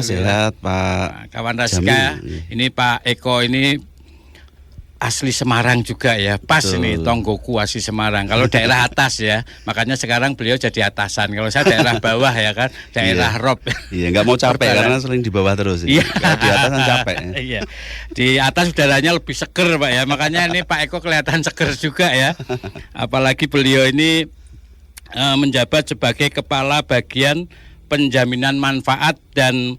sehat Pak. Nah, kawan Rasika, ini Pak Eko ini asli Semarang juga ya. Pas Betul. ini tonggoku asli Semarang. Kalau daerah atas ya, makanya sekarang beliau jadi atasan. Kalau saya daerah bawah ya kan, daerah rob. Iya, nggak mau capek karena sering di bawah terus. Iya. Kalau di atas kan capek. Iya. Di atas udaranya lebih seger Pak ya. Makanya ini Pak Eko kelihatan seger juga ya. Apalagi beliau ini menjabat sebagai kepala bagian penjaminan manfaat dan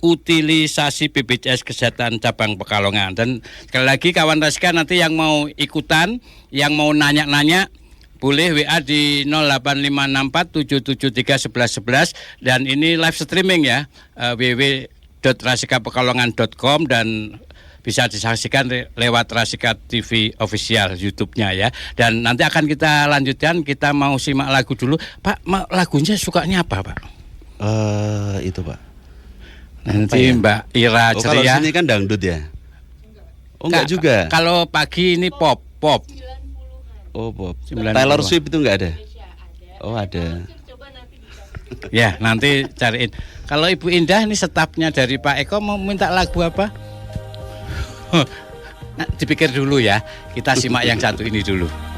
utilisasi BPJS Kesehatan Cabang Pekalongan. Dan sekali lagi kawan Rasika, nanti yang mau ikutan, yang mau nanya-nanya, boleh WA di 08564773111 dan ini live streaming ya, www.rasikapekalongan.com dan bisa disaksikan lewat Rasika TV official YouTube-nya ya. Dan nanti akan kita lanjutkan, kita mau simak lagu dulu. Pak, lagunya sukanya apa Pak? Itu Pak. Nanti ya? Mbak Ira Ceria. Kalau sini kan dangdut ya? Enggak juga. Kalau pagi ini pop. Oh pop. 90-an. Taylor Swift itu enggak ada? Oh ada. Ya nanti cariin. Kalau Ibu Indah ini stafnya dari Pak Eko mau minta lagu apa? Nah, dipikir dulu ya. Kita simak yang satu ini dulu.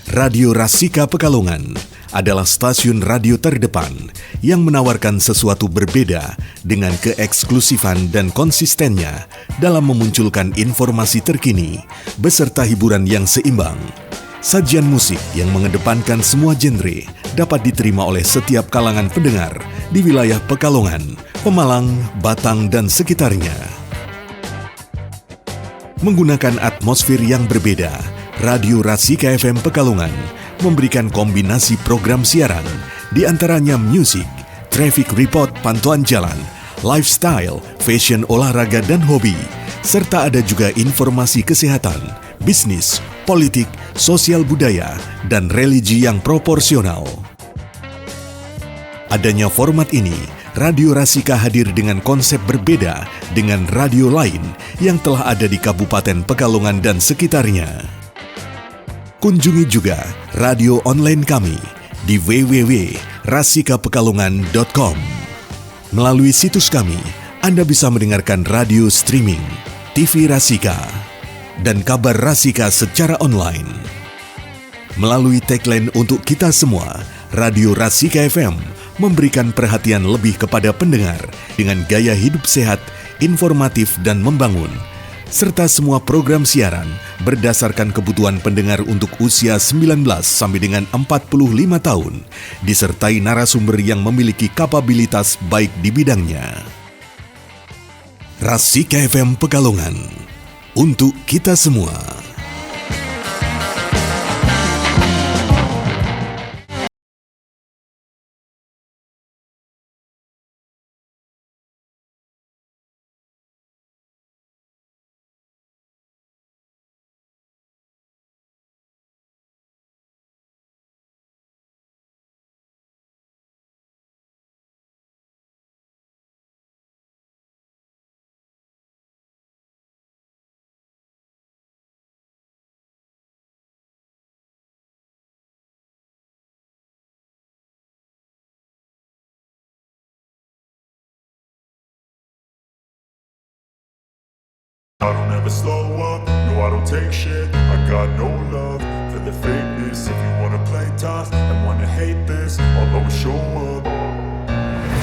Radio Rasika Pekalongan adalah stasiun radio terdepan yang menawarkan sesuatu berbeda dengan keeksklusifan dan konsistennya dalam memunculkan informasi terkini beserta hiburan yang seimbang. Sajian musik yang mengedepankan semua genre dapat diterima oleh setiap kalangan pendengar di wilayah Pekalongan, Pemalang, Batang, dan sekitarnya. Menggunakan atmosfer yang berbeda, Radio Rasika FM Pekalongan memberikan kombinasi program siaran, di antaranya musik, traffic report pantauan jalan, lifestyle, fashion olahraga dan hobi, serta ada juga informasi kesehatan, bisnis, politik, sosial budaya, dan religi yang proporsional. Adanya format ini, Radio Rasika hadir dengan konsep berbeda dengan radio lain yang telah ada di Kabupaten Pekalongan dan sekitarnya. Kunjungi juga radio online kami di www.rasikapekalongan.com. Melalui situs kami, Anda bisa mendengarkan radio streaming, TV Rasika, dan kabar Rasika secara online. Melalui tagline untuk kita semua, Radio Rasika FM memberikan perhatian lebih kepada pendengar dengan gaya hidup sehat, informatif, dan membangun, serta semua program siaran berdasarkan kebutuhan pendengar untuk usia 19 sampai dengan 45 tahun, disertai narasumber yang memiliki kapabilitas baik di bidangnya. Rasika FM Pekalongan, untuk kita semua. I don't ever slow up, no I don't take shit. I got no love for the fakeness. If you wanna play tough and wanna hate this, I'll always show up.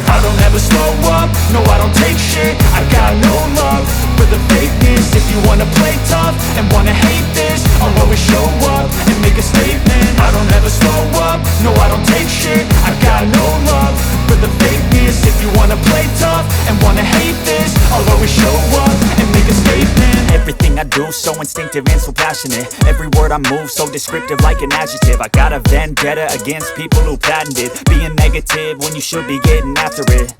I don't ever slow up, no I don't take shit. I got no love for the fakeness. If you wanna play tough and wanna hate this, I'll always show up and make a statement. I don't ever slow up, no I don't take shit. I got no love for the fakeness. If you wanna play tough and wanna hate this, I'll always show up and make a statement. Everything I do so instinctive and so passionate. Every word I move so descriptive like an adjective. I got a vendetta against people who patented being negative when you should be getting after it.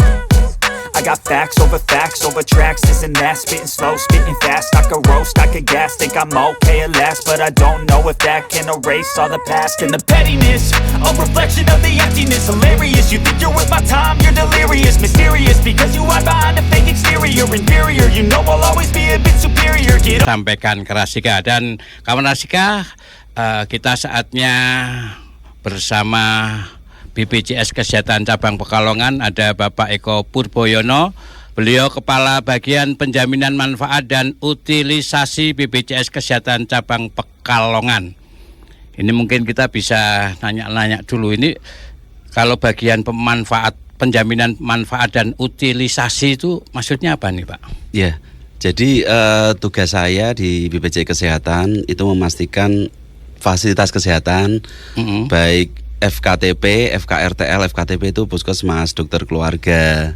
I got facts over tracks, this and that. Spitting slow, spitting fast. I could roast, I could gas. Think I'm okay at last, but I don't know if that can erase all the past. And the pettiness, a reflection of the emptiness. Hilarious, you think you're worth my time, you're delirious. Mysterious, because you hide behind a fake exterior. Inferior, you know I'll always be a bit superior. Get up. Sampaikan ke Rasika dan kawan Rasika, kita saatnya bersama BPJS Kesehatan Cabang Pekalongan ada Bapak Eko Purboyono. Beliau Kepala Bagian Penjaminan Manfaat dan Utilisasi BPJS Kesehatan Cabang Pekalongan. Ini mungkin kita bisa nanya-nanya dulu, ini kalau bagian penjaminan manfaat dan utilisasi itu maksudnya apa nih Pak? Ya, jadi tugas saya di BPJS Kesehatan itu memastikan fasilitas kesehatan baik FKTP, FKRTL, FKTP itu puskesmas, dokter keluarga,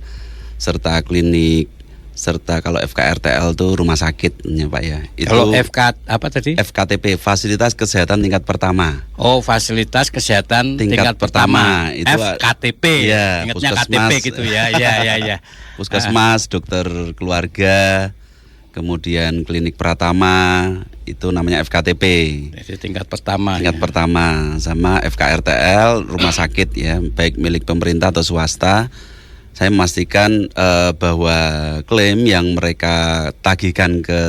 serta klinik, serta kalau FKRTL itu rumah sakitnya Pak ya. Itu Kalau FK apa tadi? FKTP, fasilitas kesehatan tingkat pertama. Oh, fasilitas kesehatan tingkat pertama. Itu FKTP. Ya, Ingatnya puskesmas, KTP gitu ya. Ya. Puskesmas, dokter keluarga, kemudian klinik Pratama, itu namanya FKTP. Jadi tingkat pertama. Tingkat pertama, sama FKRTL rumah sakit ya, baik milik pemerintah atau swasta. Saya memastikan bahwa klaim yang mereka tagihkan ke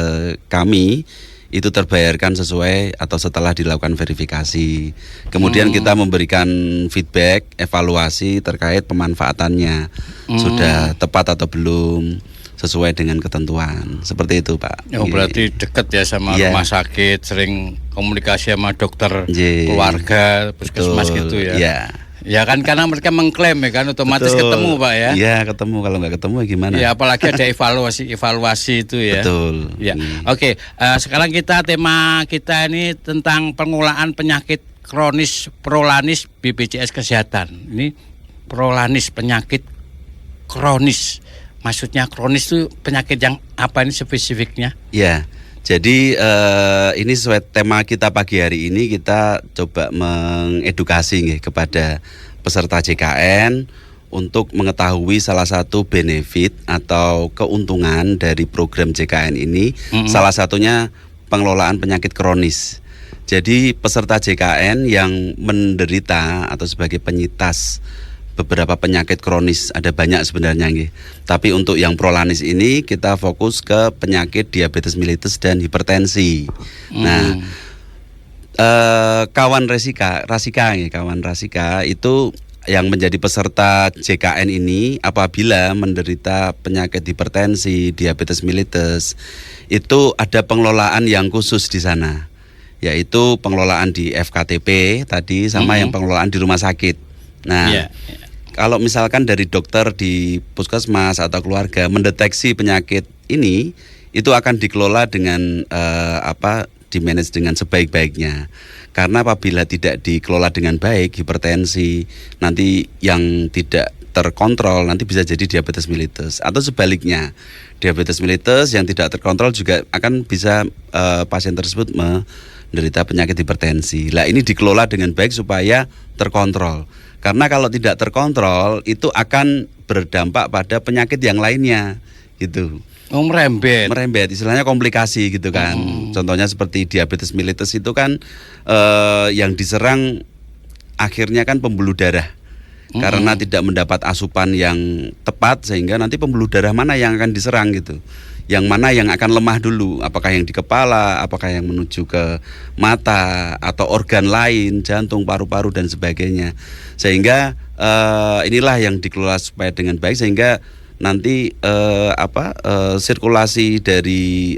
kami itu terbayarkan sesuai atau setelah dilakukan verifikasi. Kemudian kita memberikan feedback, evaluasi terkait pemanfaatannya. Sudah tepat atau belum, sesuai dengan ketentuan. Seperti itu Pak. Oh, berarti dekat ya sama rumah sakit, sering komunikasi sama dokter keluarga, puskesmas gitu ya. Iya. Ya kan, karena mereka mengklaim ya kan, otomatis ketemu Pak ya. Iya ketemu, kalau nggak ketemu gimana? Ya apalagi ada evaluasi itu ya. Betul. Ya. Oke, sekarang tema kita ini tentang pengelolaan penyakit kronis prolanis BPJS Kesehatan. Ini prolanis, penyakit kronis. Maksudnya kronis itu penyakit yang apa ini spesifiknya? Ya. Jadi ini sesuai tema kita pagi hari ini, kita coba mengedukasi kepada peserta JKN untuk mengetahui salah satu benefit atau keuntungan dari program JKN ini. Salah satunya pengelolaan penyakit kronis. Jadi peserta JKN yang menderita atau sebagai penyintas beberapa penyakit kronis, ada banyak sebenarnya nggih. Tapi untuk yang prolanis ini kita fokus ke penyakit diabetes mellitus dan hipertensi. Nah, kawan Rasika itu yang menjadi peserta JKN ini apabila menderita penyakit hipertensi, diabetes mellitus, itu ada pengelolaan yang khusus di sana, yaitu pengelolaan di FKTP tadi sama yang pengelolaan di rumah sakit. Nah, kalau misalkan dari dokter di puskesmas atau keluarga mendeteksi penyakit ini, itu akan dikelola dengan dimanage dengan sebaik-baiknya. Karena apabila tidak dikelola dengan baik, hipertensi nanti yang tidak terkontrol nanti bisa jadi diabetes mellitus, atau sebaliknya, diabetes mellitus yang tidak terkontrol juga akan bisa pasien tersebut menderita penyakit hipertensi. Lah ini dikelola dengan baik supaya terkontrol. Karena kalau tidak terkontrol itu akan berdampak pada penyakit yang lainnya gitu. Oh, merembet, istilahnya komplikasi gitu kan. Contohnya seperti diabetes mellitus itu kan yang diserang akhirnya kan pembuluh darah. Karena tidak mendapat asupan yang tepat, sehingga nanti pembuluh darah mana yang akan diserang gitu. Yang mana yang akan lemah dulu, apakah yang di kepala, apakah yang menuju ke mata, atau organ lain, jantung, paru-paru dan sebagainya. Sehingga inilah yang dikelola supaya dengan baik, sehingga nanti sirkulasi dari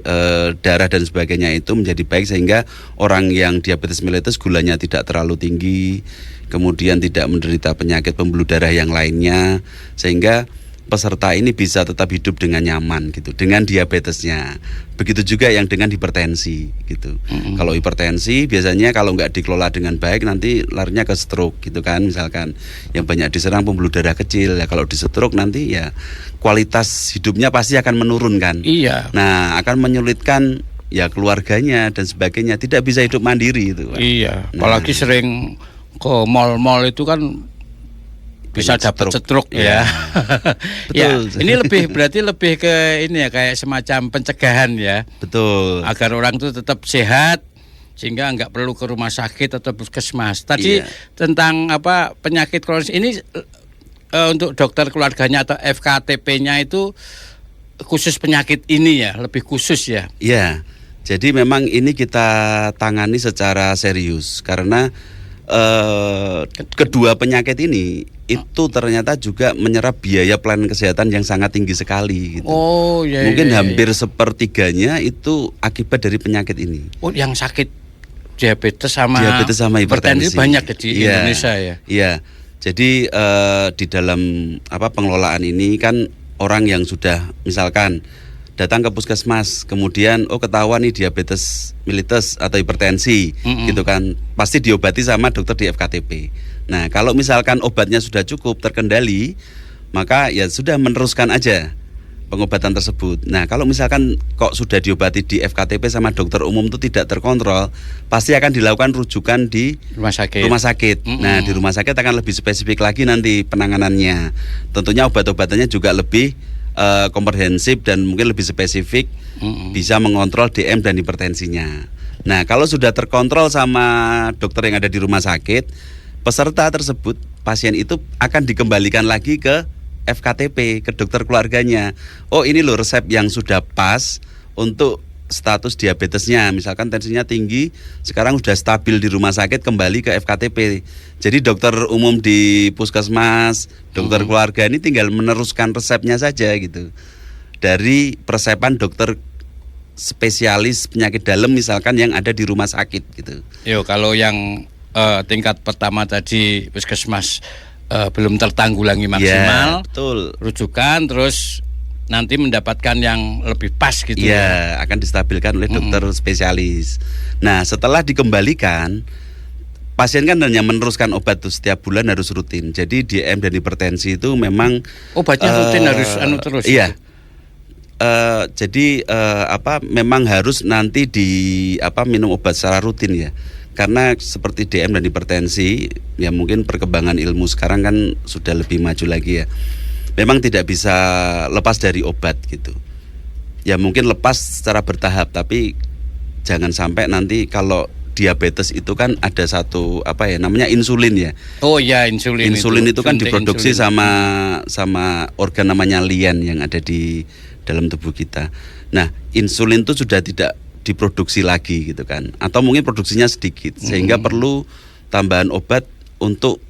darah dan sebagainya itu menjadi baik, sehingga orang yang diabetes mellitus gulanya tidak terlalu tinggi, kemudian tidak menderita penyakit pembuluh darah yang lainnya, sehingga peserta ini bisa tetap hidup dengan nyaman gitu dengan diabetesnya. Begitu juga yang dengan hipertensi gitu. Kalau hipertensi biasanya kalau nggak dikelola dengan baik nanti larinya ke stroke gitu kan, misalkan yang banyak diserang pembuluh darah kecil ya, kalau di stroke nanti ya kualitas hidupnya pasti akan menurun kan. Iya. Nah, akan menyulitkan ya keluarganya dan sebagainya, tidak bisa hidup mandiri itu Pak. Iya, Nah, apalagi sering ke mall-mall itu kan bisa dapat stroke ya. Ya, Betul. ini berarti lebih ke ini ya, kayak semacam pencegahan ya. Betul. Agar orang itu tetap sehat sehingga nggak perlu ke rumah sakit atau puskesmas. Tadi Iya. tentang penyakit kronis ini untuk dokter keluarganya atau FKTP-nya itu khusus penyakit ini ya, lebih khusus ya. Iya. Jadi memang ini kita tangani secara serius karena kedua penyakit ini itu ternyata juga menyerap biaya pelayanan kesehatan yang sangat tinggi sekali gitu. Oh ya. Mungkin hampir sepertiganya itu akibat dari penyakit ini. Oh, yang sakit diabetes sama hipertensi banyak di Indonesia ya. Iya. Jadi di dalam pengelolaan ini kan orang yang sudah misalkan datang ke puskesmas, kemudian ketahuan nih diabetes mellitus atau hipertensi, gitu kan, pasti diobati sama dokter di FKTP. Nah, kalau misalkan obatnya sudah cukup terkendali, maka ya sudah meneruskan aja pengobatan tersebut. Nah, kalau misalkan kok sudah diobati di FKTP sama dokter umum itu tidak terkontrol, pasti akan dilakukan rujukan di rumah sakit. Nah, di rumah sakit akan lebih spesifik lagi nanti penanganannya. Tentunya obat-obatannya juga lebih komprehensif dan mungkin lebih spesifik, bisa mengontrol DM dan hipertensinya. Nah, kalau sudah terkontrol sama dokter yang ada di rumah sakit, peserta tersebut, pasien itu akan dikembalikan lagi ke FKTP, ke dokter keluarganya. Oh, ini loh resep yang sudah pas untuk status diabetesnya, misalkan tensinya tinggi, sekarang sudah stabil di rumah sakit, kembali ke FKTP. Jadi dokter umum di puskesmas, dokter keluarga ini tinggal meneruskan resepnya saja gitu. Dari persepan dokter spesialis penyakit dalam misalkan yang ada di rumah sakit gitu. Yo, kalau yang tingkat pertama tadi puskesmas belum tertanggulangi maksimal, Ya, betul. rujukan terus nanti mendapatkan yang lebih pas gitu. Iya, akan distabilkan oleh dokter spesialis. Nah, setelah dikembalikan, pasien kan hanya meneruskan obat tuh setiap bulan harus rutin. Jadi DM dan hipertensi itu memang obatnya rutin harus terus. Iya. Jadi memang harus nanti minum obat secara rutin ya. Karena seperti DM dan hipertensi, ya mungkin perkembangan ilmu sekarang kan sudah lebih maju lagi ya. Memang tidak bisa lepas dari obat gitu. Ya mungkin lepas secara bertahap, tapi jangan sampai nanti kalau diabetes itu kan ada satu namanya insulin ya. Oh ya, insulin. Insulin itu kan diproduksi insulin. sama organ namanya lien yang ada di dalam tubuh kita. Nah, insulin itu sudah tidak diproduksi lagi gitu kan. Atau mungkin produksinya sedikit sehingga perlu tambahan obat untuk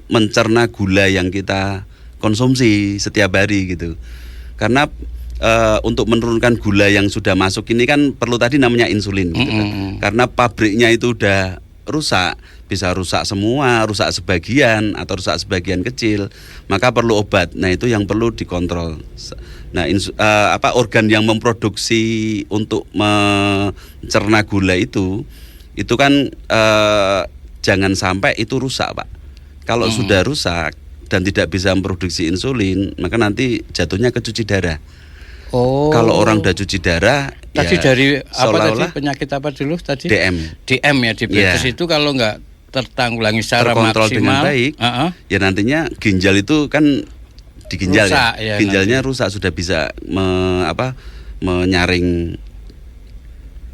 mencerna gula yang kita konsumsi setiap hari gitu. Karena untuk menurunkan gula yang sudah masuk ini kan perlu tadi namanya insulin gitu kan. Karena pabriknya itu udah rusak, bisa rusak semua, rusak sebagian atau rusak sebagian kecil, maka perlu obat. Nah, itu yang perlu dikontrol. Nah, organ yang memproduksi untuk mencerna gula itu kan jangan sampai itu rusak, Pak. Kalau sudah rusak dan tidak bisa memproduksi insulin, maka nanti jatuhnya ke cuci darah. Oh. Kalau orang udah cuci darah, tadi ya dari apa tadi seolah-olah penyakit apa dulu tadi? DM ya, diabetes itu kalau nggak tertanggulangi secara terkontrol maksimal dengan baik, ya nantinya ginjal itu kan di ginjal rusak, ya ginjalnya nanti rusak, sudah bisa menyaring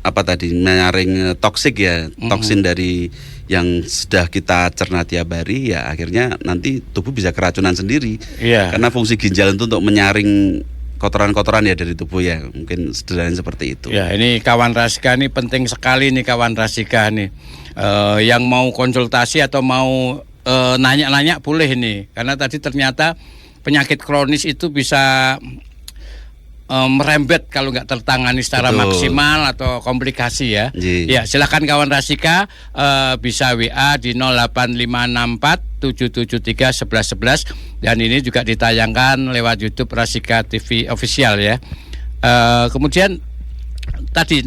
menyaring toksik ya, toksin dari yang sudah kita cerna tiap hari, ya akhirnya nanti tubuh bisa keracunan sendiri. Iya. Karena fungsi ginjal itu untuk menyaring kotoran-kotoran ya dari tubuh ya, mungkin sederhananya seperti itu. Ya, ini kawan Rasika ini penting sekali nih kawan Rasika nih. Yang mau konsultasi atau mau nanya-nanya boleh nih, karena tadi ternyata penyakit kronis itu bisa merembet kalau nggak tertangani secara Betul. maksimal atau komplikasi ya. Ji. Ya, silakan kawan Rasika bisa WA di 08564 773 1111 dan ini juga ditayangkan lewat YouTube Rasika TV Official ya. Kemudian tadi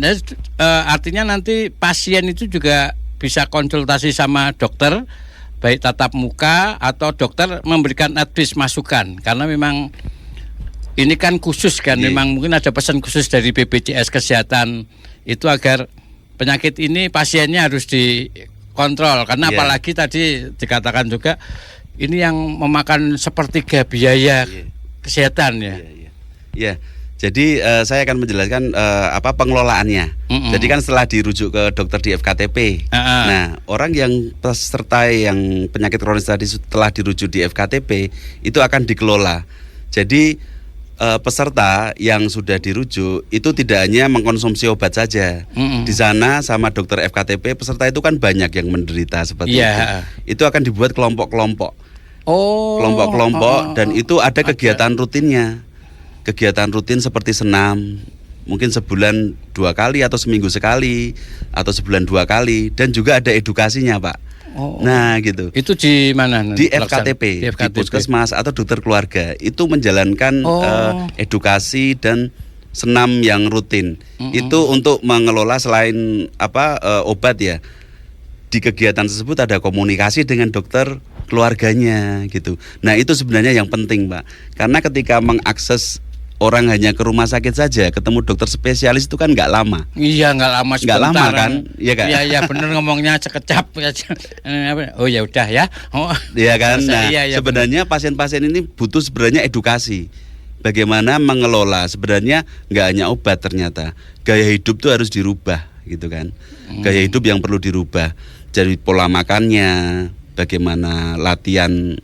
artinya nanti pasien itu juga bisa konsultasi sama dokter baik tatap muka atau dokter memberikan advice masukan karena memang ini kan khusus kan, memang mungkin ada pesan khusus dari BPJS Kesehatan itu agar penyakit ini pasiennya harus dikontrol karena apalagi tadi dikatakan juga ini yang memakan sepertiga biaya kesehatan ya. Iya. Jadi saya akan menjelaskan apa pengelolaannya. Jadi kan setelah dirujuk ke dokter di FKTP. Nah, orang yang peserta yang penyakit kronis tadi setelah dirujuk di FKTP itu akan dikelola. Jadi peserta yang sudah dirujuk itu tidak hanya mengkonsumsi obat saja. Di sana sama dokter FKTP peserta itu kan banyak yang menderita seperti itu. Itu akan dibuat kelompok-kelompok. Kelompok-kelompok dan itu ada kegiatan rutinnya. Kegiatan rutin seperti senam, mungkin sebulan 2 kali atau seminggu sekali atau sebulan 2 kali dan juga ada edukasinya, Pak. Nah gitu. Itu di mana? Di FKTP, di puskesmas atau dokter keluarga itu menjalankan edukasi dan senam yang rutin. Itu untuk mengelola selain obat ya. Di kegiatan tersebut ada komunikasi dengan dokter keluarganya gitu. Nah itu sebenarnya yang penting, Pak. Karena ketika mengakses orang hanya ke rumah sakit saja, ketemu dokter spesialis itu kan nggak lama. Iya, nggak lama sebentar. Nggak lama kan? Iya kan? Iya, bener ngomongnya sekejap. Oh ya udah ya. Iya kan? Nah, iya, sebenarnya pasien-pasien ini butuh sebenarnya edukasi. Bagaimana mengelola sebenarnya nggak hanya obat ternyata. Gaya hidup tuh harus dirubah gitu kan. Gaya hidup yang perlu dirubah. Jadi pola makannya, bagaimana latihan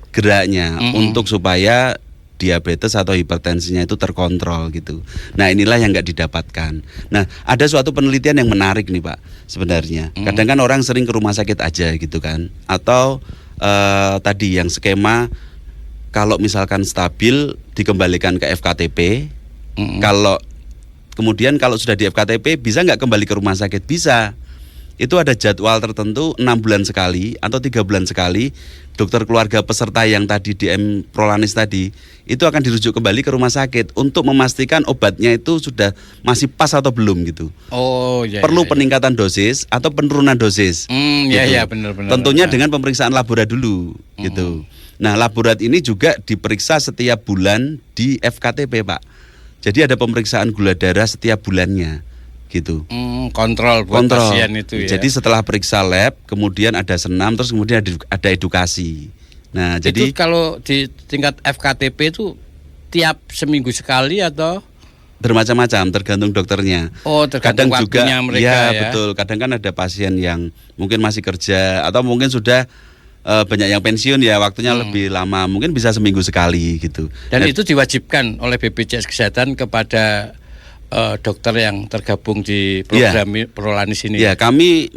geraknya untuk supaya diabetes atau hipertensinya itu terkontrol gitu. Nah inilah yang nggak didapatkan. Nah ada suatu penelitian yang menarik nih Pak sebenarnya. Kadang kan orang sering ke rumah sakit aja gitu kan. Atau tadi yang skema kalau misalkan stabil dikembalikan ke FKTP. Kalau kemudian kalau sudah di FKTP bisa nggak kembali ke rumah sakit? Bisa. Itu ada jadwal tertentu 6 bulan sekali atau 3 bulan sekali dokter keluarga peserta yang tadi DM Prolanis tadi itu akan dirujuk kembali ke rumah sakit untuk memastikan obatnya itu sudah masih pas atau belum gitu. Perlu peningkatan dosis atau penurunan dosis. Iya benar-benar. Tentunya dengan pemeriksaan laborat dulu gitu. Nah laborat ini juga diperiksa setiap bulan di FKTP Pak. Jadi ada pemeriksaan gula darah setiap bulannya. Gitu. Kontrol buat pasien itu ya. Jadi setelah periksa lab, kemudian ada senam, terus kemudian ada edukasi. Nah, itu jadi kalau di tingkat FKTP itu tiap seminggu sekali atau bermacam-macam tergantung dokternya. Tergantung kadang juga mereka ya. Betul. Kadang kan ada pasien yang mungkin masih kerja atau mungkin sudah banyak yang pensiun ya waktunya lebih lama, mungkin bisa seminggu sekali gitu. Dan itu diwajibkan oleh BPJS Kesehatan kepada dokter yang tergabung di program Prolanis ini. Ya, kami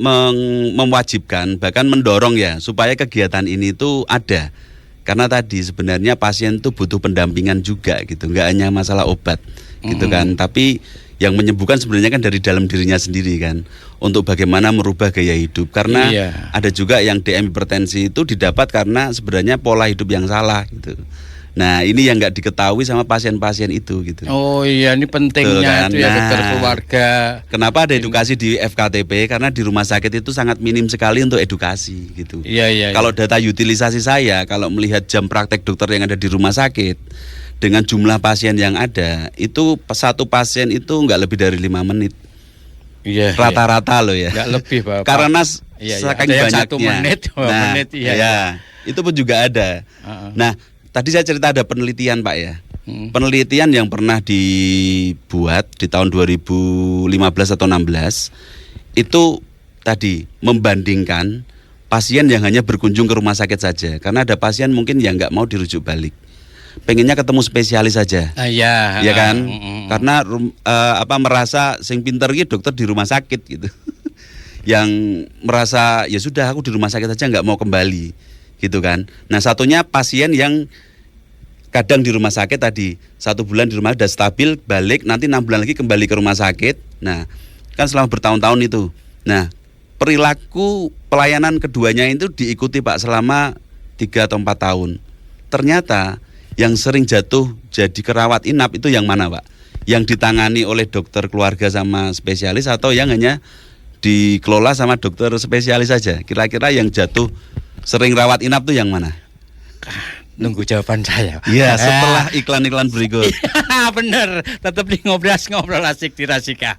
mewajibkan bahkan mendorong ya supaya kegiatan ini tuh ada. Karena tadi sebenarnya pasien tuh butuh pendampingan juga gitu, nggak hanya masalah obat gitu kan. Tapi yang menyembuhkan sebenarnya kan dari dalam dirinya sendiri kan, untuk bagaimana merubah gaya hidup. Karena ada juga yang DM hipertensi itu didapat karena sebenarnya pola hidup yang salah gitu. Nah ini yang nggak diketahui sama pasien-pasien itu gitu. Ini pentingnya itu ya dokter keluarga. Kenapa ada edukasi di FKTP? Karena di rumah sakit itu sangat minim sekali untuk edukasi gitu. Kalau data utilisasi saya, kalau melihat jam praktek dokter yang ada di rumah sakit dengan jumlah pasien yang ada, itu satu pasien itu nggak lebih dari 5 menit. Rata-rata loh ya. Nggak lebih Bapak. Karena saking banyaknya. 1 menit, 2 menit. Itu pun juga ada. Nah. Tadi saya cerita ada penelitian Pak ya. Penelitian yang pernah dibuat di tahun 2015 atau 16 itu tadi membandingkan pasien yang hanya berkunjung ke rumah sakit saja. Karena ada pasien mungkin yang nggak mau dirujuk balik, pengennya ketemu spesialis saja. Ya kan? Karena merasa sing pinter gitu dokter di rumah sakit gitu. Yang merasa ya sudah aku di rumah sakit saja nggak mau kembali gitu kan. Nah satunya pasien yang kadang di rumah sakit tadi 1 bulan di rumah udah stabil, balik nanti 6 bulan lagi kembali ke rumah sakit. Nah, kan selama bertahun-tahun itu. Nah, perilaku pelayanan keduanya itu diikuti Pak selama 3 atau 4 tahun. Ternyata yang sering jatuh jadi kerawat inap itu yang mana Pak? Yang ditangani oleh dokter keluarga sama spesialis atau yang hanya dikelola sama dokter spesialis saja? Kira-kira yang jatuh sering rawat inap itu yang mana? Nunggu jawaban saya. Iya, setelah iklan-iklan berikut. Bener, tetap di ngobrol asik di Rasika.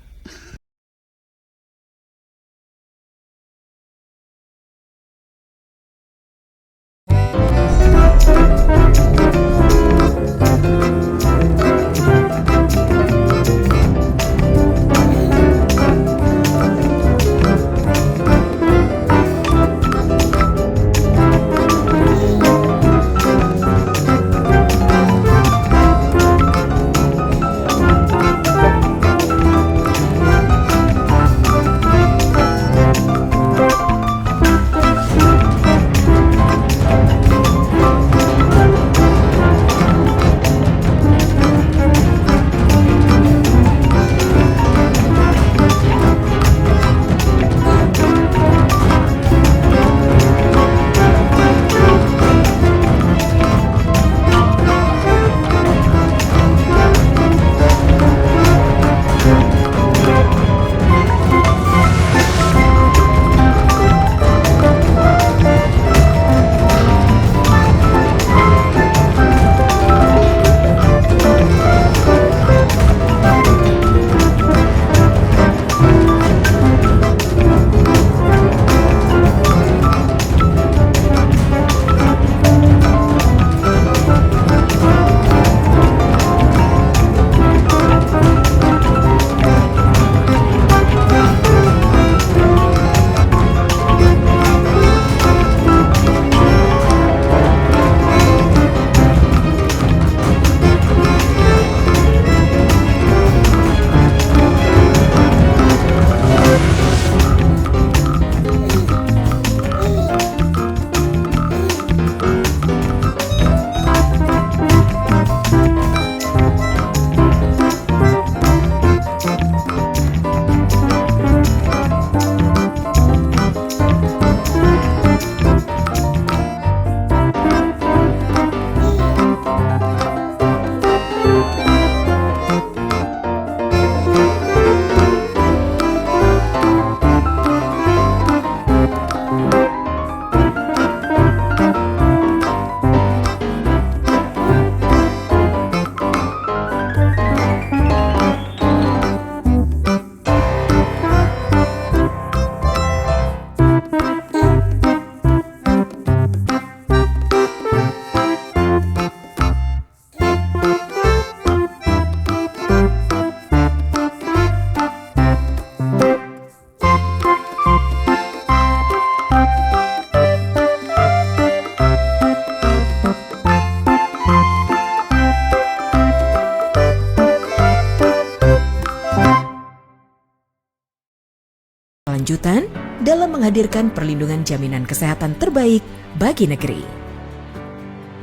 Lanjutan dalam menghadirkan perlindungan jaminan kesehatan terbaik bagi negeri.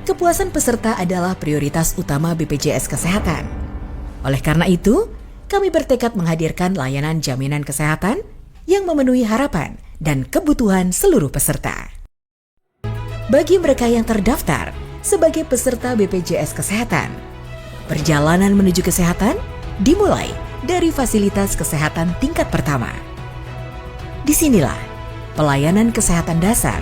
Kepuasan peserta adalah prioritas utama BPJS Kesehatan. Oleh karena itu, kami bertekad menghadirkan layanan jaminan kesehatan yang memenuhi harapan dan kebutuhan seluruh peserta. Bagi mereka yang terdaftar sebagai peserta BPJS Kesehatan, perjalanan menuju kesehatan dimulai dari fasilitas kesehatan tingkat pertama. Disinilah pelayanan kesehatan dasar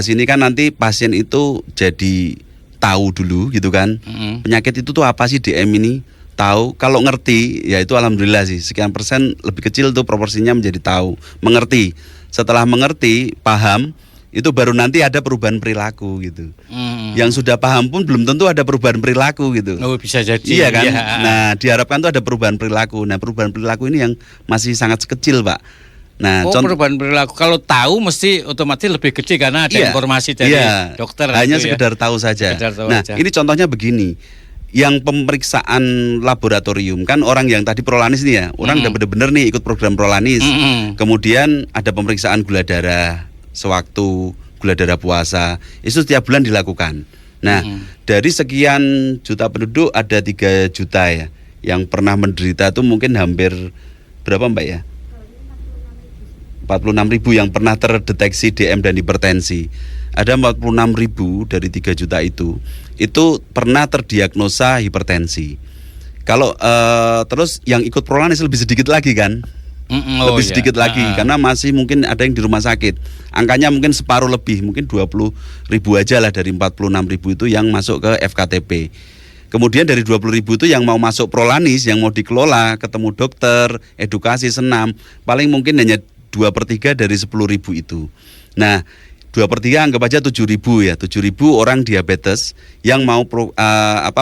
Sini kan nanti pasien itu jadi tahu dulu gitu kan. Penyakit itu tuh apa sih DM ini? Tahu, kalau ngerti ya itu alhamdulillah sih. Sekian persen lebih kecil tuh proporsinya menjadi tahu, mengerti. Setelah mengerti, paham, itu baru nanti ada perubahan perilaku gitu. Yang sudah paham pun belum tentu ada perubahan perilaku gitu. Oh, bisa jadi. Iya kan? Ya. Nah, diharapkan tuh ada perubahan perilaku. Nah, perubahan perilaku ini yang masih sangat kecil, Pak. Nah, perubahan perilaku kalau tahu mesti otomatis lebih kecil karena ada informasi dari dokter. Hanya itu sekedar tahu saja. Sekedar tahu nah, aja. ini contohnya begini. Yang pemeriksaan laboratorium kan orang yang tadi prolanis nih ya, orang udah bener-bener nih ikut program prolanis. Kemudian ada pemeriksaan gula darah sewaktu gula darah puasa. Itu setiap bulan dilakukan. Nah, dari sekian juta penduduk ada 3 juta ya yang pernah menderita tuh mungkin hampir berapa Mbak ya? 46.000 yang pernah terdeteksi DM dan hipertensi. Ada 46.000 dari 3 juta itu pernah terdiagnosa hipertensi. Kalau terus yang ikut prolanis lebih sedikit lagi kan? Lebih sedikit lagi karena masih mungkin ada yang di rumah sakit. Angkanya mungkin separuh lebih, mungkin 20.000 aja lah dari 46.000 itu yang masuk ke FKTP. Kemudian dari 20.000 itu yang mau masuk prolanis, yang mau dikelola, ketemu dokter, edukasi, senam, paling mungkin hanya 2/3 dari 10.000 itu. Nah, 2/3 anggap aja 7.000 ya, 7.000 orang diabetes yang mau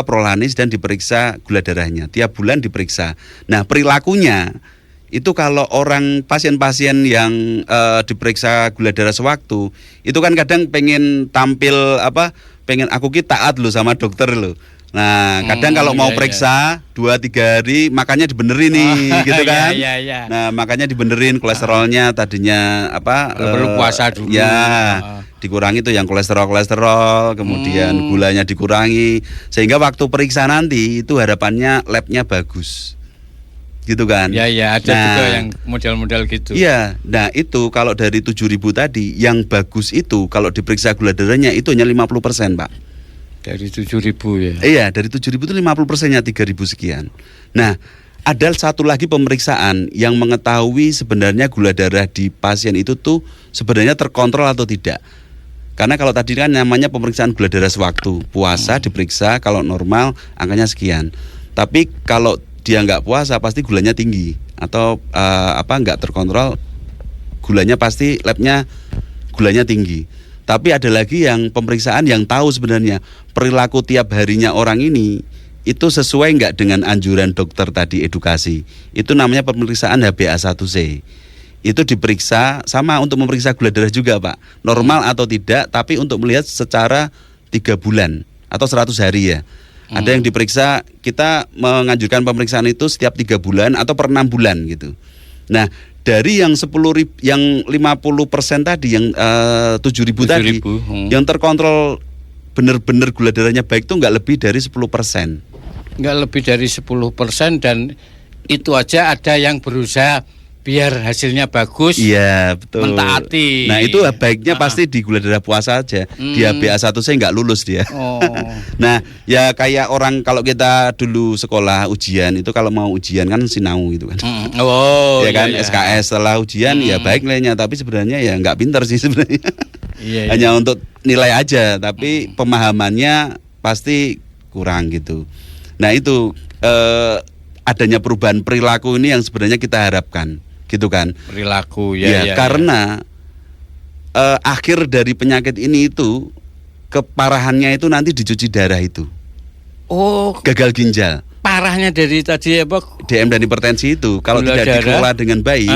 prolanis dan diperiksa gula darahnya. Tiap bulan diperiksa. Nah, perilakunya itu kalau orang pasien-pasien yang diperiksa gula darah sewaktu, itu kan kadang pengen tampil pengen aku taat loh sama dokter loh. Nah, kadang kalau mau periksa 2-3 hari makannya dibenerin nih, gitu kan? Iya. Nah, makanya dibenerin kolesterolnya tadinya perlu puasa dulu. Ya, dikurangi tuh yang kolesterol, kemudian gulanya dikurangi, sehingga waktu periksa nanti itu harapannya labnya bagus, gitu kan? Ada juga yang model-model gitu. Iya, nah itu kalau dari 7.000 tadi, yang bagus itu kalau diperiksa gula darahnya itu hanya 50%, Pak. Dari 7.000 ya? Iya, dari 7.000 itu 50%-nya 3.000 sekian. Nah, ada satu lagi pemeriksaan yang mengetahui sebenarnya gula darah di pasien itu tuh sebenarnya terkontrol atau tidak. Karena kalau tadi kan namanya pemeriksaan gula darah sewaktu, puasa diperiksa, kalau normal angkanya sekian. Tapi kalau dia nggak puasa pasti gulanya tinggi, atau nggak terkontrol, gulanya pasti labnya gulanya tinggi. Tapi ada lagi yang pemeriksaan yang tahu sebenarnya perilaku tiap harinya orang ini itu sesuai nggak dengan anjuran dokter tadi edukasi. Itu namanya pemeriksaan HbA1c. Itu diperiksa sama untuk memeriksa gula darah juga, Pak. Normal atau tidak, tapi untuk melihat secara 3 bulan atau 100 hari ya. Ada yang diperiksa, kita menganjurkan pemeriksaan itu setiap 3 bulan atau per 6 bulan gitu. Nah, dari yang 10.000, yang 50% tadi, yang 7.000 tadi, yang terkontrol benar-benar gula darahnya baik itu nggak lebih dari 10%. Nggak lebih dari 10%, dan itu aja ada yang berusaha biar hasilnya bagus. Iya, betul. Mentaati. Nah, itu baiknya pasti di gula darah puasa aja. Di HbA1c nggak lulus dia. Nah, ya kayak orang kalau kita dulu sekolah ujian itu, kalau mau ujian kan sinau gitu kan. Ya kan, SKS setelah ujian ya baik nilainya, tapi sebenarnya ya nggak pinter sih sebenarnya. Hanya untuk nilai aja, tapi pemahamannya pasti kurang gitu. Nah, itu adanya perubahan perilaku ini yang sebenarnya kita harapkan. Gitu kan, perilaku karena akhir dari penyakit ini itu keparahannya itu nanti dicuci darah itu. Gagal ginjal. Parahnya dari tadi DM dan hipertensi itu kalau tidak dikelola dengan baik,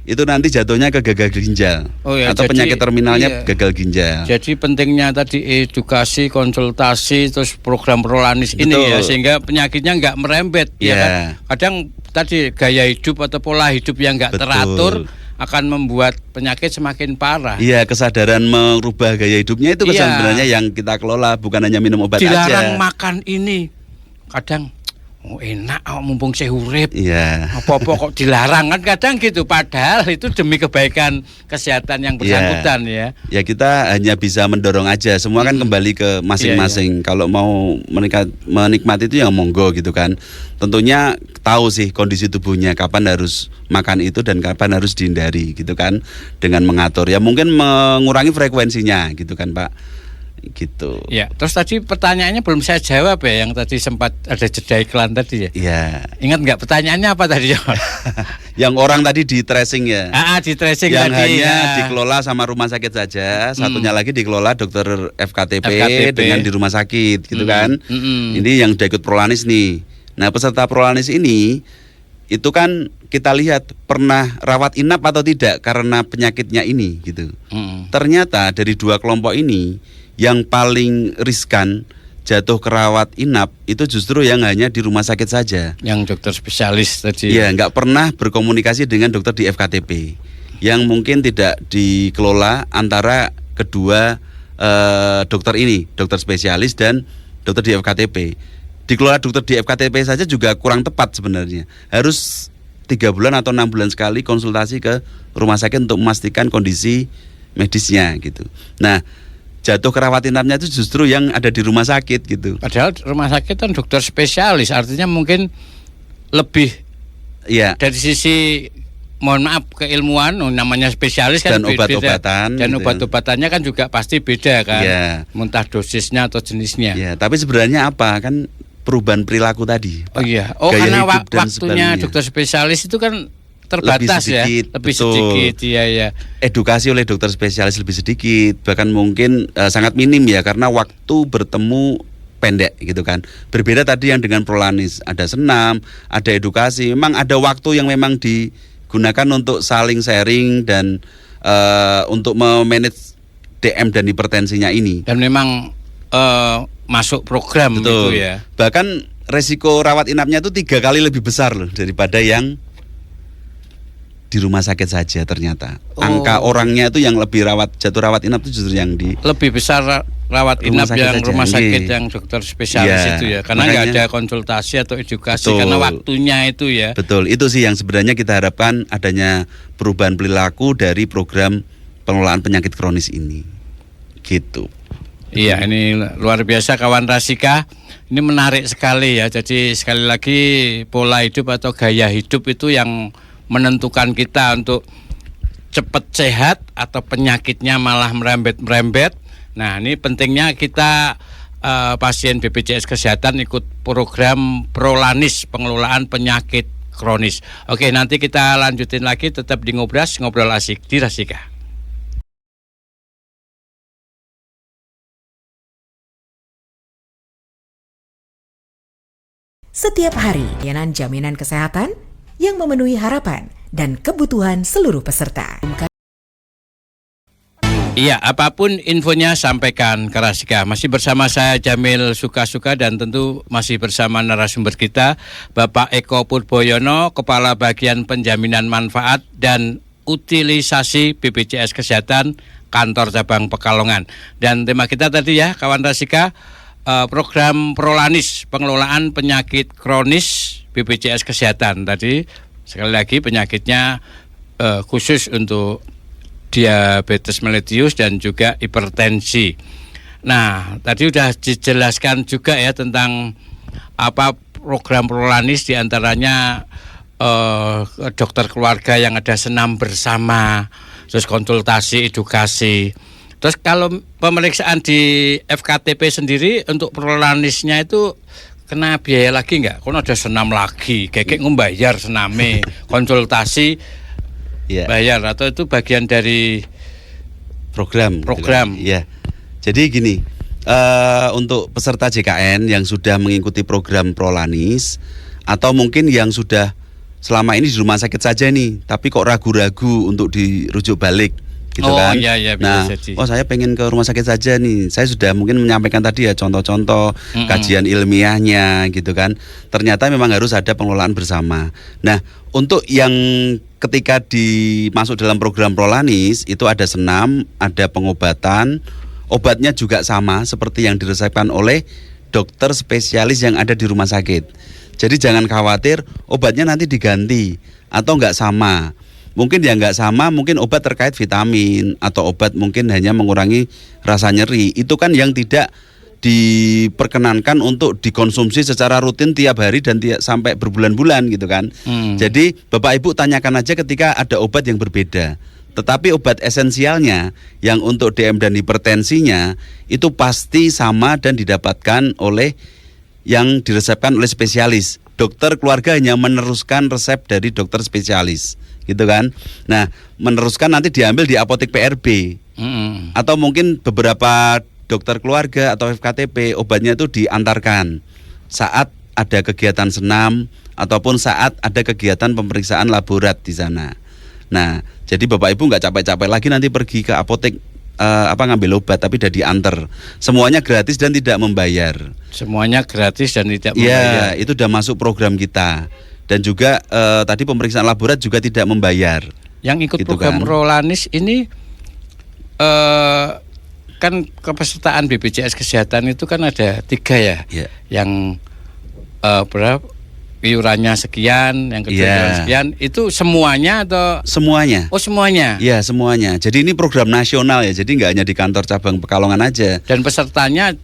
itu nanti jatuhnya ke gagal ginjal atau penyakit terminalnya gagal ginjal. Jadi pentingnya tadi edukasi, konsultasi, terus program prolanis ini ya, sehingga penyakitnya nggak merembet. Ya kan? Kadang tadi gaya hidup atau pola hidup yang nggak teratur akan membuat penyakit semakin parah. Iya, kesadaran merubah gaya hidupnya itu sebenarnya yang kita kelola, bukan hanya minum obat Dilarang aja. Dilarang makan ini, kadang enak mumpung saya urip. Apa-apa kok dilarang, kan kadang gitu, padahal itu demi kebaikan kesehatan yang bersangkutan ya. Ya, kita hanya bisa mendorong aja, semua kan kembali ke masing-masing. Kalau mau menikmati itu yang monggo gitu kan. Tentunya tahu sih kondisi tubuhnya, kapan harus makan itu dan kapan harus dihindari gitu kan, dengan mengatur. Ya mungkin mengurangi frekuensinya gitu kan, Pak. Gitu. Ya, terus tadi pertanyaannya belum saya jawab ya, yang tadi sempat ada jeda iklan tadi ya. Iya. Ingat nggak pertanyaannya apa tadi? Yang orang tadi di tracing ya. Di tracing yang tadi. Yang hanya dikelola sama rumah sakit saja, satunya lagi dikelola dokter FKTP dengan di rumah sakit gitu kan. Ini yang udah ikut prolanis nih. Nah, peserta prolanis ini itu kan kita lihat pernah rawat inap atau tidak karena penyakitnya ini gitu. Ternyata dari 2 kelompok ini yang paling riskan jatuh ke rawat inap itu justru yang hanya di rumah sakit saja. Yang dokter spesialis tadi. Iya, nggak pernah berkomunikasi dengan dokter di FKTP. Yang mungkin tidak dikelola antara kedua dokter ini, dokter spesialis dan dokter di FKTP. Dikelola dokter di FKTP saja juga kurang tepat sebenarnya. Harus 3 bulan atau 6 bulan sekali konsultasi ke rumah sakit untuk memastikan kondisi medisnya gitu. Nah, jatuh ke rawat inapnya itu justru yang ada di rumah sakit gitu. Padahal rumah sakit kan dokter spesialis, artinya mungkin lebih dari sisi mohon maaf keilmuan, namanya spesialis kan, dan obat-obatan dan gitu. Obat-obatannya kan juga pasti beda kan, muntah dosisnya atau jenisnya. Tapi sebenarnya apa kan perubahan perilaku tadi, Pak. Karena waktunya dokter spesialis itu kan terbatas sedikit, ya, lebih betul. sedikit, iya. Edukasi oleh dokter spesialis lebih sedikit, bahkan mungkin sangat minim ya, karena waktu bertemu pendek gitu kan. Berbeda tadi yang dengan prolanis, ada senam, ada edukasi, memang ada waktu yang memang digunakan untuk saling sharing dan untuk memanage DM dan hipertensinya ini. Dan memang masuk program. Betul. Gitu ya. Bahkan resiko rawat inapnya itu 3 kali lebih besar loh daripada yang di rumah sakit saja ternyata. Angka orangnya itu yang lebih jatuh rawat inap itu justru yang di lebih besar rawat rumah inap sakit yang saja. rumah sakit Iya. yang dokter spesialis Iya, itu ya, karena nggak makanya- ada konsultasi atau edukasi Betul. karena waktunya itu ya. Betul, itu sih yang sebenarnya kita harapkan adanya perubahan perilaku dari program pengelolaan penyakit kronis ini. Gitu. Iya, ini luar biasa kawan Rasika. Ini menarik sekali ya. Jadi sekali lagi pola hidup atau gaya hidup itu yang menentukan kita untuk cepat sehat atau penyakitnya malah merembet. Nah, ini pentingnya kita pasien BPJS Kesehatan ikut program Prolanis, pengelolaan penyakit kronis. Oke, nanti kita lanjutin lagi tetap di Ngobras, ngobrol asik di Rasika. Setiap hari, layanan jaminan kesehatan yang memenuhi harapan dan kebutuhan seluruh peserta. Iya, apapun infonya sampaikan ke Rasika. Masih bersama saya Jamil Sukasuka dan tentu masih bersama narasumber kita Bapak Eko Purboyono, Kepala Bagian Penjaminan Manfaat dan Utilisasi BPJS Kesehatan Kantor Cabang Pekalongan. Dan tema kita tadi ya kawan Rasika, program Prolanis, pengelolaan penyakit kronis BPJS Kesehatan. Tadi sekali lagi penyakitnya khusus untuk diabetes mellitus dan juga hipertensi. Nah, tadi sudah dijelaskan juga ya tentang apa program Prolanis, diantaranya dokter keluarga yang ada senam bersama, terus konsultasi, edukasi. Terus kalau pemeriksaan di FKTP sendiri untuk Prolanisnya itu kena biaya lagi nggak? Kalau ada senam lagi, kayak membayar sename, konsultasi Ya. bayar atau itu bagian dari Program. Iya. Jadi gini, untuk peserta JKN yang sudah mengikuti program Prolanis atau mungkin yang sudah selama ini di rumah sakit saja nih, tapi kok ragu-ragu untuk dirujuk balik, gitu Oh, kan? iya, bisa Nah, jadi. saya pengen ke rumah sakit saja nih. Saya sudah mungkin menyampaikan tadi ya contoh-contoh kajian ilmiahnya, gitu kan. Ternyata memang harus ada pengelolaan bersama. Nah, untuk yang ketika dimasuk dalam program Prolanis itu ada senam, ada pengobatan, obatnya juga sama seperti yang diresepkan oleh dokter spesialis yang ada di rumah sakit. Jadi jangan khawatir obatnya nanti diganti atau nggak sama. Mungkin yang nggak sama, mungkin obat terkait vitamin atau obat mungkin hanya mengurangi rasa nyeri. Itu kan yang tidak diperkenankan untuk dikonsumsi secara rutin tiap hari dan sampai berbulan-bulan gitu kan. Jadi Bapak Ibu tanyakan aja ketika ada obat yang berbeda. Tetapi obat esensialnya yang untuk DM dan hipertensinya itu pasti sama dan didapatkan oleh yang diresepkan oleh spesialis. Dokter keluarga hanya meneruskan resep dari dokter spesialis, gitu kan. Nah, meneruskan nanti diambil di apotek PRB. Atau mungkin beberapa dokter keluarga atau FKTP obatnya itu diantarkan saat ada kegiatan senam ataupun saat ada kegiatan pemeriksaan laborat di sana. Nah, jadi Bapak Ibu nggak capek-capek lagi nanti pergi ke apotek ngambil obat, tapi udah diantar. Semuanya gratis dan tidak membayar. Semuanya gratis dan tidak Ya, membayar. itu udah masuk program kita. Dan juga tadi pemeriksaan laborat juga tidak membayar. Yang ikut Gitu program kan. Prolanis ini kan kepesertaan BPJS Kesehatan itu kan ada 3 ya. Ya. Yang berapa iurannya sekian, yang kedua Iya. iuran sekian, itu semuanya atau Semuanya. oh semuanya? Ya, semuanya. Jadi ini program nasional ya. Jadi nggak hanya di kantor cabang Pekalongan aja. Dan pesertanya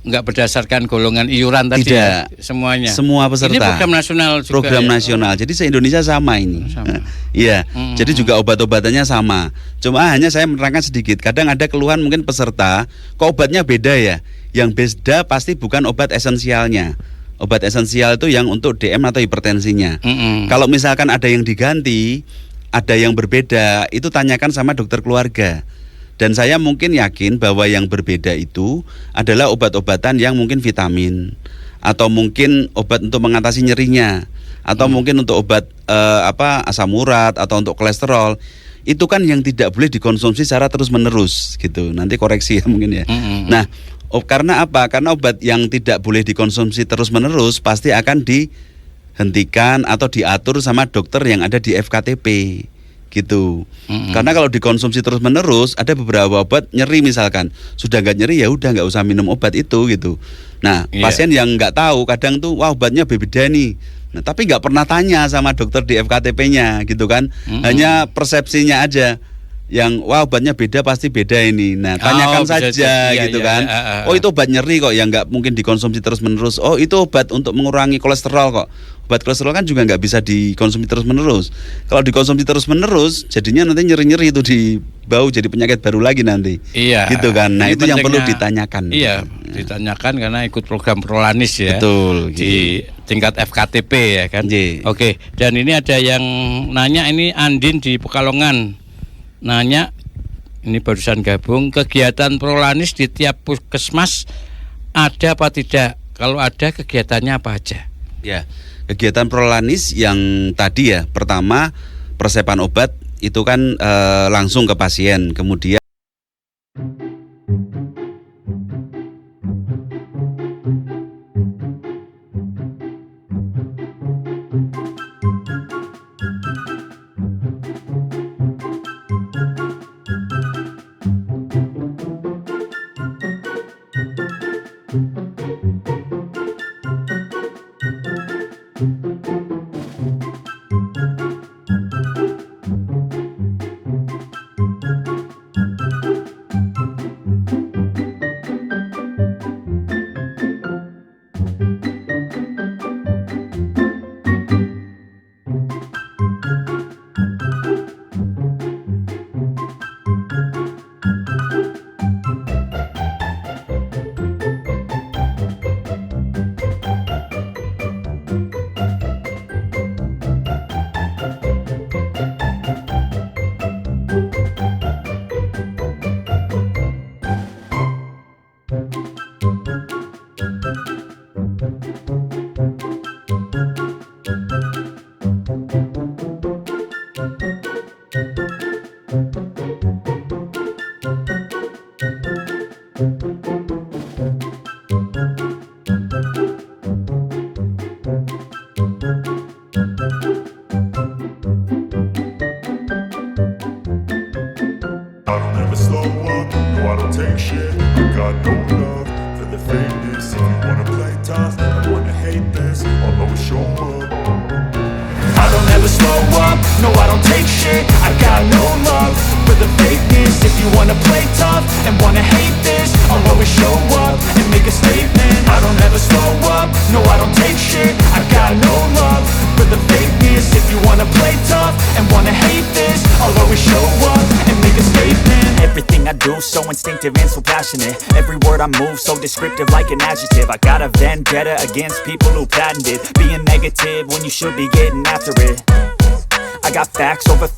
nggak berdasarkan golongan iuran tadi Tidak. ya, semuanya. Semua peserta. Ini program nasional juga. Program ya? nasional. Jadi se-Indonesia sama ini. Sama. Iya. Jadi juga obat-obatannya sama. Cuma hanya saya menerangkan sedikit. Kadang ada keluhan mungkin peserta, kok obatnya beda ya? Yang beda pasti bukan obat esensialnya. Obat esensial itu yang untuk DM atau hipertensinya. Kalau misalkan ada yang diganti, ada yang berbeda, itu tanyakan sama dokter keluarga. Dan saya mungkin yakin bahwa yang berbeda itu adalah obat-obatan yang mungkin vitamin, atau mungkin obat untuk mengatasi nyerinya, atau mungkin untuk obat asam urat atau untuk kolesterol. Itu kan yang tidak boleh dikonsumsi secara terus-menerus gitu. Nanti koreksi ya mungkin ya. Nah, karena apa? Karena obat yang tidak boleh dikonsumsi terus-menerus pasti akan dihentikan atau diatur sama dokter yang ada di FKTP gitu. Karena kalau dikonsumsi terus-menerus, ada beberapa obat nyeri misalkan, sudah nggak nyeri ya udah nggak usah minum obat itu gitu. Nah, pasien yang nggak tahu kadang tuh wah obatnya beda nih. Nah, tapi nggak pernah tanya sama dokter di FKTP-nya gitu kan. Hanya persepsinya aja. Yang wah obatnya beda pasti beda ini. Nah, tanyakan saja gitu kan. Oh itu obat nyeri kok yang nggak mungkin dikonsumsi terus-menerus. Oh itu obat untuk mengurangi kolesterol kok. Obat kolesterol kan juga nggak bisa dikonsumsi terus-menerus. Kalau dikonsumsi terus-menerus, jadinya nanti nyeri-nyeri itu di bau jadi penyakit baru lagi nanti. Iya. Gitu kan. Nah itu yang perlu ditanyakan. Iya, ditanyakan karena ikut program Prolanis ya. Betul. Di tingkat FKTP ya kan. Oke. Dan ini ada yang nanya, ini Andin di Pekalongan. Nanya, ini barusan gabung, kegiatan Prolanis di tiap puskesmas ada apa tidak? Kalau ada, kegiatannya apa aja? Ya, kegiatan Prolanis yang tadi ya, pertama persiapan obat itu kan langsung ke pasien, kemudian I don't ever slow up, no I don't take shit. I got no love for the fakeness. If you wanna play tough and wanna hate this, I'll always show up. I don't ever slow up, no I don't take shit. I got no love for the fakeness. If you wanna play tough and wanna hate this, I'll always show up and make a statement. I don't ever slow up, no I don't take shit. I got no love for the fakeness. If you wanna play tough and wanna hate this, I'll always show up and make a statement. Everything I do so instinctive and so passionate. Every word I move so descriptive like an adjective. I got a vendetta against people who patented being negative when you should be getting after it. I got facts over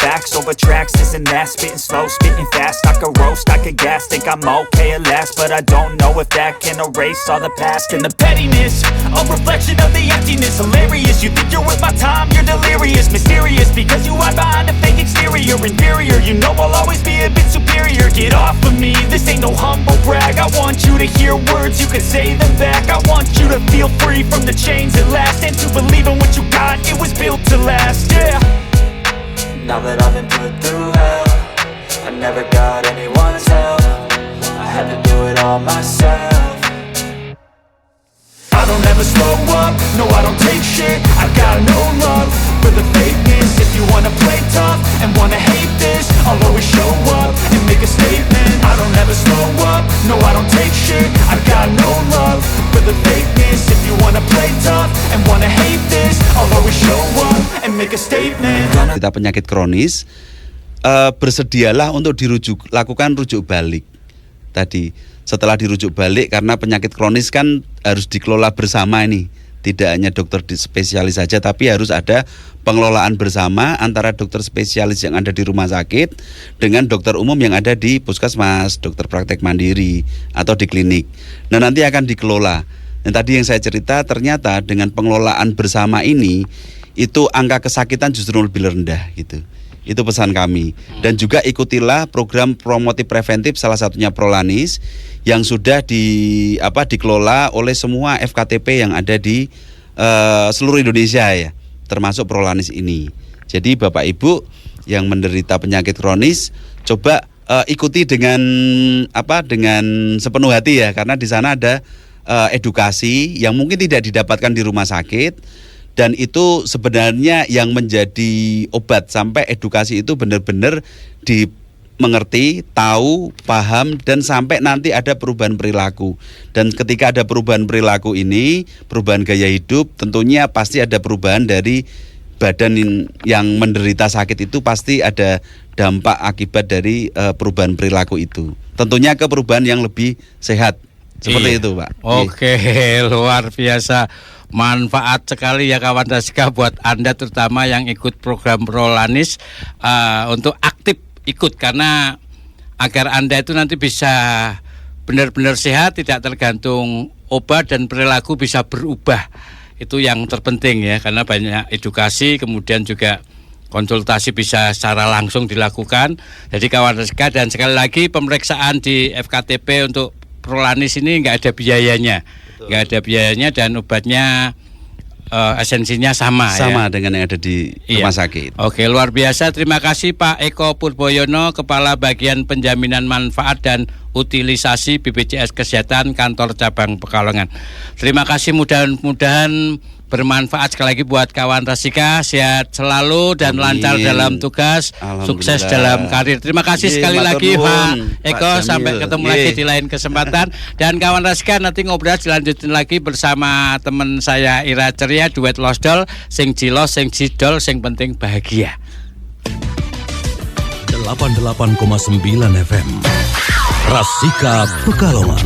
tracks, this and that. Spitting slow, spitting fast. I could roast, I could gas. Think I'm okay at last, but I don't know if that can erase all the past. And the pettiness, a reflection of the emptiness. Hilarious, you think you're worth my time, you're delirious. Mysterious, because you hide behind a fake exterior. Inferior, you know I'll always be a bit superior. Get off of me, this ain't no humble brag. I want you to hear words, you can say them back. I want you to feel free from the chains at last, and to believe in what you got, it was built to last, yeah. Now that I've been put through hell, I never got anyone's help. I had to do it all myself. I don't ever slow up, no I don't take shit. I got no love for the fakeness. If you wanna play tough and wanna hate this, I'll always show up and make a statement. I don't ever slow up, no I don't take shit. I got no love for the fakeness. If you wanna play tough and wanna hate this, I'll always show up and make a statement. kita penyakit kronis, bersedialah untuk lakukan rujuk balik. Tadi setelah dirujuk balik, karena penyakit kronis kan harus dikelola bersama ini tidak hanya dokter spesialis saja, tapi harus ada pengelolaan bersama antara dokter spesialis yang ada di rumah sakit dengan dokter umum yang ada di puskesmas, dokter praktek mandiri atau di klinik. Nah, nanti akan dikelola. Dan tadi yang saya cerita, ternyata dengan pengelolaan bersama ini itu angka kesakitan justru lebih rendah gitu. Itu pesan kami. Dan juga ikutilah program promotif preventif, salah satunya Prolanis yang sudah dikelola oleh semua FKTP yang ada di seluruh Indonesia ya, termasuk Prolanis ini. Jadi Bapak Ibu yang menderita penyakit kronis coba ikuti dengan sepenuh hati ya, karena di sana ada edukasi yang mungkin tidak didapatkan di rumah sakit, dan itu sebenarnya yang menjadi obat sampai edukasi itu benar-benar dimengerti, tahu, paham, dan sampai nanti ada perubahan perilaku. Dan ketika ada perubahan perilaku ini, perubahan gaya hidup, tentunya pasti ada perubahan dari badan yang menderita sakit itu, pasti ada dampak akibat dari perubahan perilaku itu. Tentunya ke perubahan yang lebih sehat. Seperti itu, Pak. Oke, luar biasa. Manfaat sekali ya kawan Rasika buat Anda terutama yang ikut program Prolanis untuk aktif ikut, karena agar Anda itu nanti bisa benar-benar sehat, tidak tergantung obat, dan perilaku bisa berubah. Itu yang terpenting ya, karena banyak edukasi, kemudian juga konsultasi bisa secara langsung dilakukan. Jadi kawan Rasika, dan sekali lagi pemeriksaan di FKTP untuk Prolanis ini nggak ada biayanya, dan obatnya esensinya sama ya? Dengan yang ada di rumah sakit. Oke, luar biasa. Terima kasih Pak Eko Purboyono, Kepala Bagian Penjaminan Manfaat dan Utilisasi BPJS Kesehatan Kantor Cabang Pekalongan. Terima kasih, mudah-mudahan bermanfaat sekali lagi buat kawan Rasika. Sehat selalu dan lancar dalam tugas, sukses dalam karir. Terima kasih sekali lagi Pak Eko, sampai ketemu lagi di lain kesempatan. Dan kawan Rasika, nanti ngobrol dilanjutin lagi bersama teman saya Ira Ceria, duet Losdol, sing jilos, sing jidol, sing penting bahagia. 88,9 FM Rasika Pekalongan.